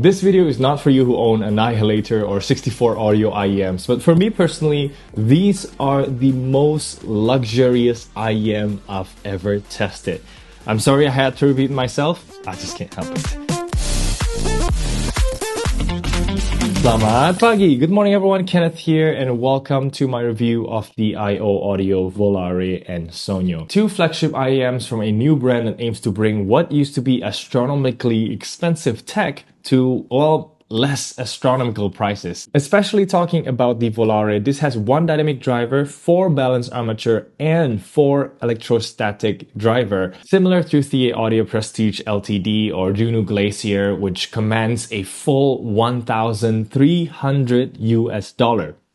This video is not for you who own Annihilator or 64 audio IEMs, but for me personally, these are the most luxurious IEM I've ever tested. I'm sorry I had to repeat myself, I just can't help it. Selamat pagi! Good morning everyone, Kenneth here and welcome to my review of the IO Audio Volare and SOGNO. Two flagship IEMs from a new brand that aims to bring what used to be astronomically expensive tech to, well, less astronomical prices. Especially talking about the Volare, this has one dynamic driver, 4 balanced armature, and 4 electrostatic driver, similar to the Audio Prestige LTD or Juno Glacier, which commands a full $1,300 US,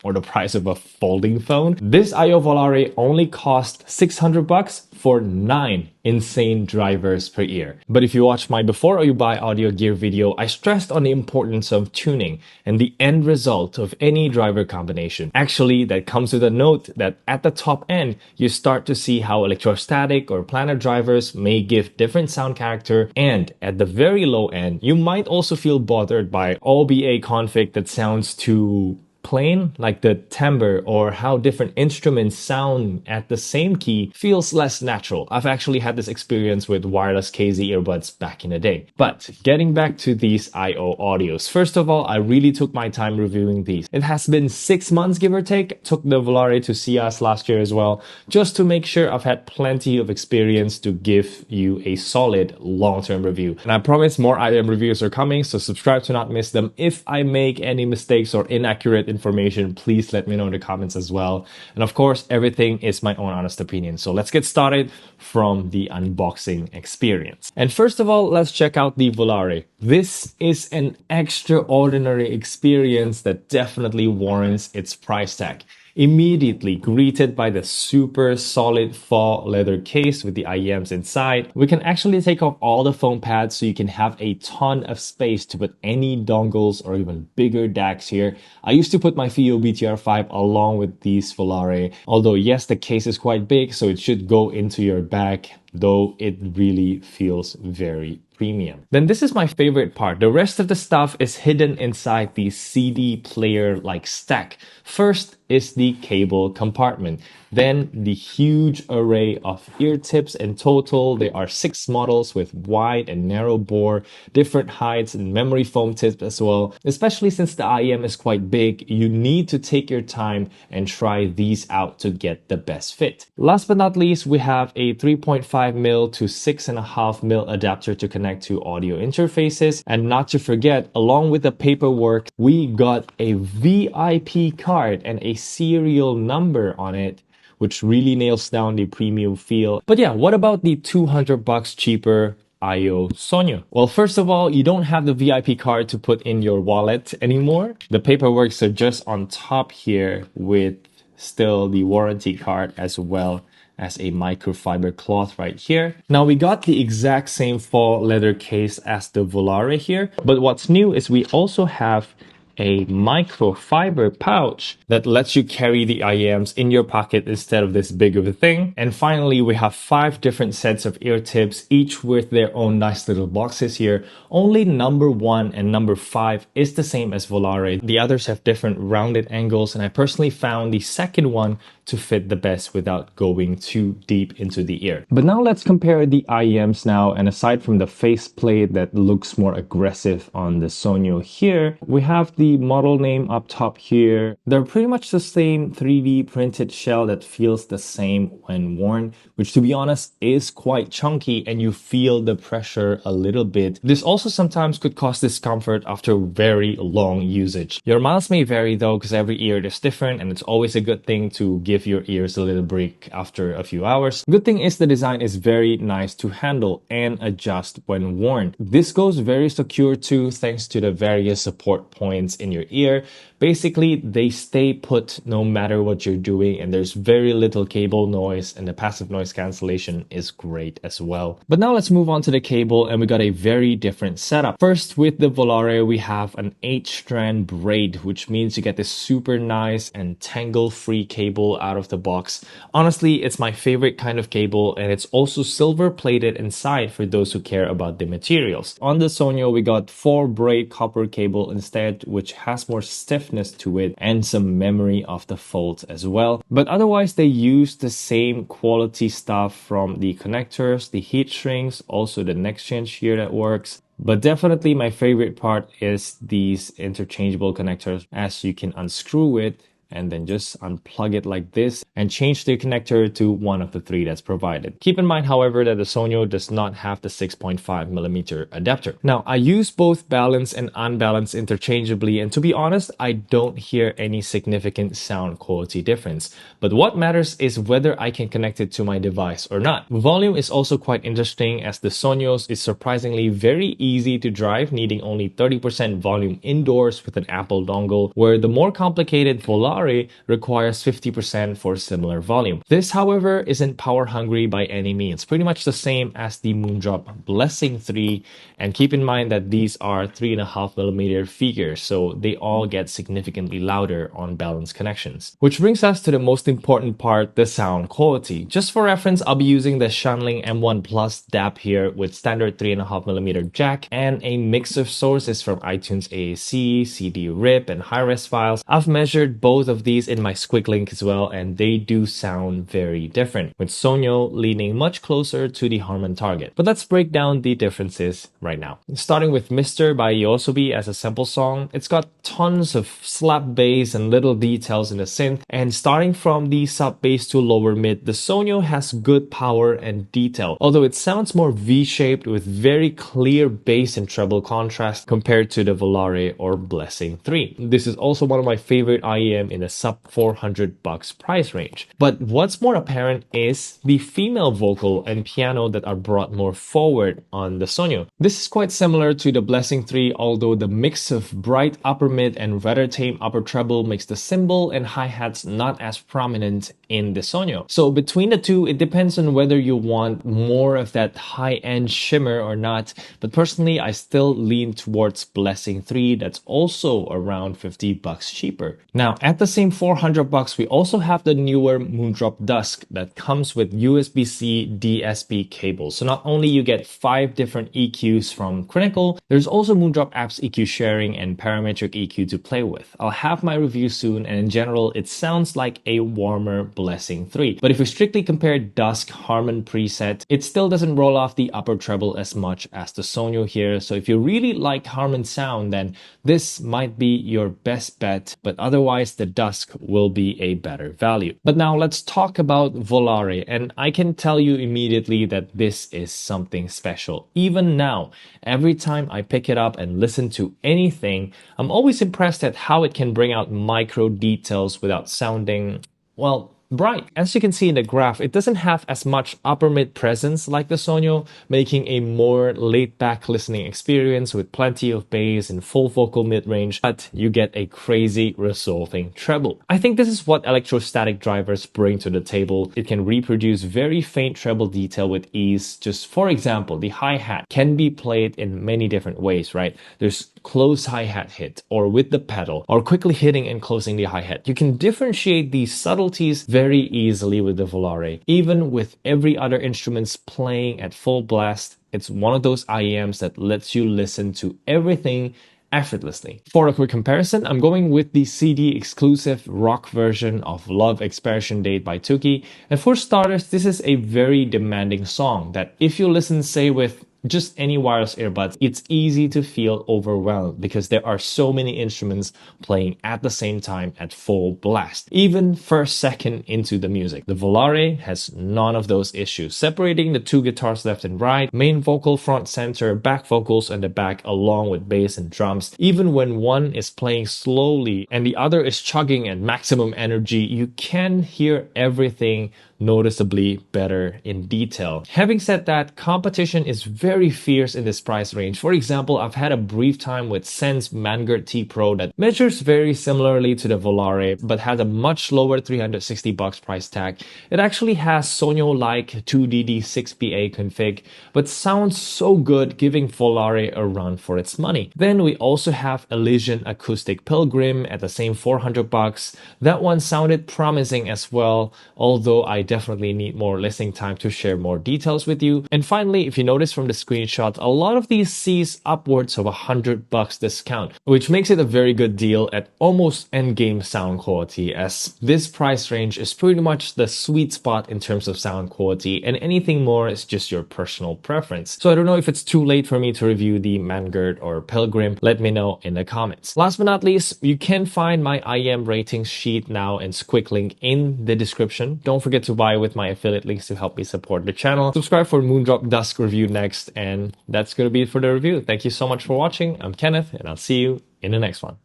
or the price of a folding phone. This IO Volare only cost $600 for 9 insane drivers per ear. But if you watch my before or you buy audio gear video, I stressed on the importance of tuning and the end result of any driver combination. Actually, that comes with a note that at the top end, you start to see how electrostatic or planar drivers may give different sound character, and at the very low end, you might also feel bothered by OBA config that sounds too plain, like the timbre or how different instruments sound at the same key feels less natural. I've actually had this experience with wireless KZ earbuds back in the day. But getting back to these IO audios, first of all, I really took my time reviewing these. It has been 6 months, give or take. Took the Volare to CES last year as well, just to make sure I've had plenty of experience to give you a solid long-term review. And I promise more IM reviews are coming, so subscribe to not miss them. If I make any mistakes or inaccurate information, please let me know in the comments as well. And of course, everything is my own honest opinion. So let's get started from the unboxing experience. And first of all, let's check out the Volare. This is an extraordinary experience that definitely warrants its price tag. Immediately greeted by the super solid faux leather case with the IEMs inside, we can actually take off all the foam pads so you can have a ton of space to put any dongles or even bigger DACs here. I used to put my FIO BTR5 along with these Volare, although yes, the case is quite big, so it should go into your bag, though it really feels very premium. Then this is my favorite part. The rest of the stuff is hidden inside the CD player like stack. First is the cable compartment, then the huge array of ear tips. In total, there are 6 models with wide and narrow bore, different heights, and memory foam tips as well. Especially since the IEM is quite big, you need to take your time and try these out to get the best fit. Last but not least, we have a 3.5mm to 6.5mm adapter to connect to audio interfaces. And not to forget, along with the paperwork, we got a VIP card and a serial number on it, which really nails down the premium feel. But yeah, what about the $200 cheaper IO SOGNO? Well, first of all, you don't have the VIP card to put in your wallet anymore. The paperwork are just on top here with still the warranty card as well as a microfiber cloth right here. Now we got the exact same faux leather case as the Volare here, but what's new is we also have a microfiber pouch that lets you carry the IEMs in your pocket instead of this big of a thing. And finally, we have 5 different sets of ear tips, each with their own nice little boxes here. Only number 1 and number 5 is the same as Volare. The others have different rounded angles, and I personally found the second one to fit the best without going too deep into the ear. But now let's compare the IEMs now, and aside from the faceplate that looks more aggressive on the SOGNO here, we have the model name up top here. They're pretty much the same 3D printed shell that feels the same when worn, which to be honest is quite chunky and you feel the pressure a little bit. This also sometimes could cause discomfort after very long usage. Your miles may vary though, because every ear is different, and it's always a good thing to give your ears a little break after a few hours. Good thing is the design is very nice to handle and adjust when worn. This goes very secure too, thanks to the various support points in your ear. Basically, they stay put no matter what you're doing, and there's very little cable noise, and the passive noise cancellation is great as well. But now let's move on to the cable, and we got a very different setup. First, with the Volare, we have an 8-strand braid, which means you get this super nice and tangle-free cable out of the box. Honestly, it's my favorite kind of cable, and it's also silver plated inside for those who care about the materials. On the SOGNO, we got 4 braid copper cable instead, which has more stiffness to it and some memory of the folds as well. But otherwise, they use the same quality stuff from the connectors, the heat shrinks, also the neck change here that works. But definitely my favorite part is these interchangeable connectors, as you can unscrew it and then just unplug it like this and change the connector to one of the 3 that's provided. Keep in mind, however, that the SOGNO does not have the 6.5mm adapter. Now, I use both balanced and unbalanced interchangeably, and to be honest, I don't hear any significant sound quality difference. But what matters is whether I can connect it to my device or not. Volume is also quite interesting, as the SOGNO's is surprisingly very easy to drive, needing only 30% volume indoors with an Apple dongle, where the more complicated Volare requires 50% for similar volume. This, however, isn't power hungry by any means. Pretty much the same as the Moondrop Blessing 3, and keep in mind that these are 3.5mm figures, so they all get significantly louder on balanced connections. Which brings us to the most important part, the sound quality. Just for reference, I'll be using the Slynk M1 Plus DAP here with standard 3.5mm jack and a mix of sources from iTunes AAC, CD RIP, and high-res files. I've measured both of these in my Link as well, and they do sound very different, with SOGNO leaning much closer to the Harman target. But let's break down the differences right now. Starting with Mr. by Yoasobi as a sample song, it's got tons of slap bass and little details in the synth, and starting from the sub bass to lower mid, the SOGNO has good power and detail, although it sounds more V-shaped with very clear bass and treble contrast compared to the Volare or Blessing 3. This is also one of my favorite IEM in the sub $400 price range. But what's more apparent is the female vocal and piano that are brought more forward on the SOGNO. This is quite similar to the Blessing 3, although the mix of bright upper mid and rather tame upper treble makes the cymbal and hi-hats not as prominent in the SOGNO. So between the two, it depends on whether you want more of that high-end shimmer or not, but personally I still lean towards Blessing 3, that's also around $50 cheaper. Now, at the same $400, we also have the newer Moondrop Dusk that comes with USB-C DSP cables. So not only you get 5 different EQs from Chronicle, there's also Moondrop Apps EQ sharing and parametric EQ to play with. I'll have my review soon, and in general, it sounds like a warmer Blessing 3. But if we strictly compare Dusk Harman preset, it still doesn't roll off the upper treble as much as the SOGNO here. So if you really like Harman sound, then this might be your best bet, but otherwise the Dusk will be a better value. But now let's talk about Volare, and I can tell you immediately that this is something special. Even now, every time I pick it up and listen to anything, I'm always impressed at how it can bring out micro details without sounding, well, bright. As you can see in the graph, it doesn't have as much upper mid presence like the SOGNO, making a more laid back listening experience with plenty of bass and full vocal mid range, but you get a crazy resolving treble. I think this is what electrostatic drivers bring to the table. It can reproduce very faint treble detail with ease. Just for example, the hi-hat can be played in many different ways, right? There's close hi-hat hit, or with the pedal, or quickly hitting and closing the hi-hat. You can differentiate these subtleties very easily with the Volare. Even with every other instruments playing at full blast, it's one of those IEMs that lets you listen to everything effortlessly. For a quick comparison, I'm going with the CD exclusive rock version of Love Expiration Date by Tuki. And for starters, this is a very demanding song that if you listen, say, with just any wireless earbuds, it's easy to feel overwhelmed because there are so many instruments playing at the same time at full blast, even first second into the music. The Volare has none of those issues, separating the 2 guitars left and right, main vocal front center, back vocals in the back, along with bass and drums. Even when one is playing slowly and the other is chugging at maximum energy, you can hear everything noticeably better in detail. Having said that, competition is very fierce in this price range. For example, I've had a brief time with Sense Vanguard T Pro that measures very similarly to the Volare but has a much lower $360 price tag. It actually has SOGNO-like 2DD6PA config, but sounds so good, giving Volare a run for its money. Then we also have Elysian Acoustic Pilgrim at the same $400. That one sounded promising as well, although I definitely need more listening time to share more details with you. And finally, if you notice from the screenshots, a lot of these sees upwards of $100 discount, which makes it a very good deal at almost endgame sound quality, as this price range is pretty much the sweet spot in terms of sound quality, and anything more is just your personal preference. So I don't know if it's too late for me to review the Vanguard or Pilgrim. Let me know in the comments. Last but not least, you can find my IEM ratings sheet now and quick link in the description. Don't forget to buy with my affiliate links to help me support the channel. Subscribe for Moondrop Dusk review next, and that's going to be it for the review. Thank you so much for watching. I'm Kenneth, and I'll see you in the next one.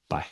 Bye.